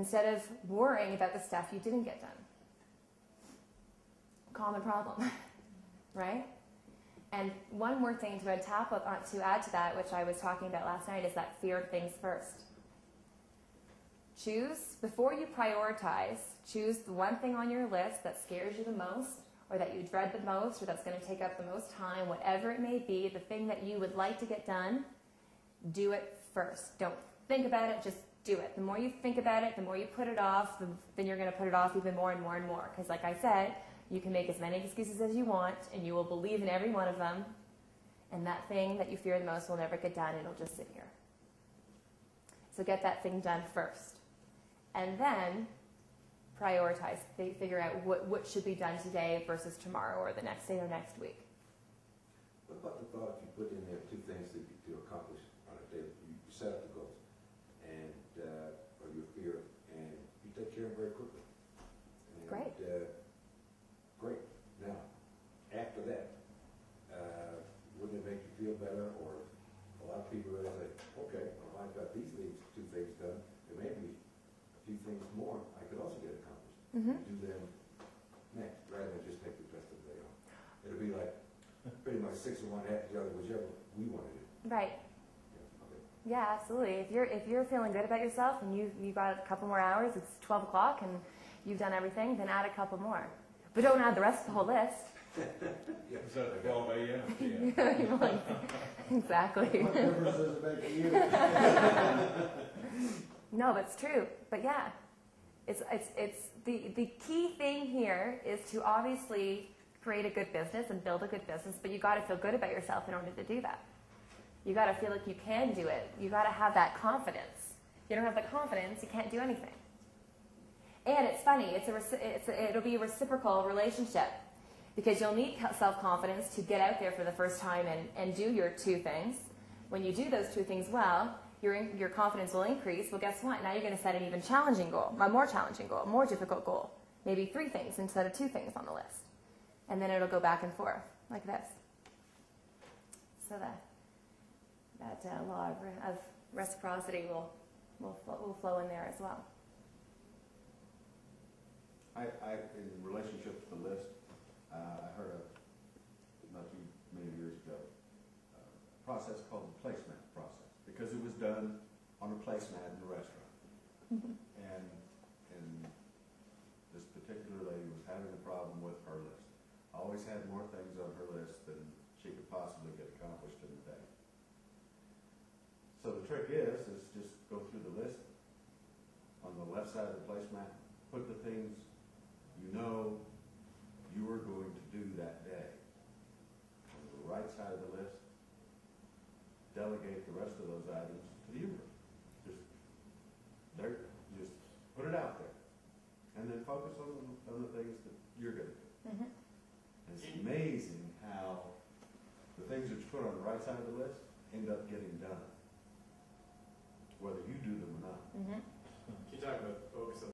instead of worrying about the stuff you didn't get done. Common problem, right? And one more thing to add to that, which I was talking about last night, is that fear of things first. Before you prioritize, choose the one thing on your list that scares you the most, or that you dread the most, or that's going to take up the most time, whatever it may be, the thing that you would like to get done, do it first. Don't think about it, just do it. The more you think about it, the more you put it off, then you're going to put it off even more and more and more. Because like I said, you can make as many excuses as you want, and you will believe in every one of them, and that thing that you fear the most will never get done. It'll just sit here. So get that thing done first. And then prioritize. Figure out what should be done today versus tomorrow or the next day or next week. What about the thought if you put in there 2 things to accomplish on a day? You set up the goals, and or your fear, and you take care of them very quickly. And, great. Great. Now, after that, wouldn't it make you feel better? Or a lot of people are like, okay, well, I've got these 2 things done. There may be a few things more I could also get accomplished. Mm-hmm. Do them next, rather than just take the rest of the day off. It'll be like pretty much 6 of one, half the other, whichever we want to do. Right. Yeah, okay. Yeah, absolutely. If you're feeling good about yourself and you got a couple more hours, it's 12 o'clock and you've done everything, then add a couple more. But don't add the rest of the whole list. Yeah. Is that 12 a.m.? Yeah. Exactly. What difference does it make to you? No, that's true. But yeah, it's the key thing here is to obviously create a good business and build a good business, but you got to feel good about yourself in order to do that. You got to feel like you can do it. You got to have that confidence. If you don't have the confidence, you can't do anything. And it's funny. It'll be a reciprocal relationship, because you'll need self-confidence to get out there for the first time and do your 2 things. When you do those 2 things well, your confidence will increase. Well, guess what? Now you're going to set an even challenging goal, a more challenging goal, a more difficult goal. Maybe 3 things instead of 2 things on the list. And then it'll go back and forth like this. So that law of reciprocity will flow in there as well. In relationship to the list, I heard not too many years ago a process called the placemat process, because it was done on a placemat in the restaurant. Mm-hmm. And this particular lady was having a problem with her list. Always had more things on her list than she could possibly get accomplished in a day. So the trick is just go through the list. On the left side of the placemat, put the things you know you are going to do that day. On the right side of the list, delegate the rest of those items to the universe. Just put it out there, and then focus on the things that you're going to do. Mm-hmm. It's amazing how the things that you put on the right side of the list end up getting done, whether you do them or not. Mm-hmm. You talk about focus on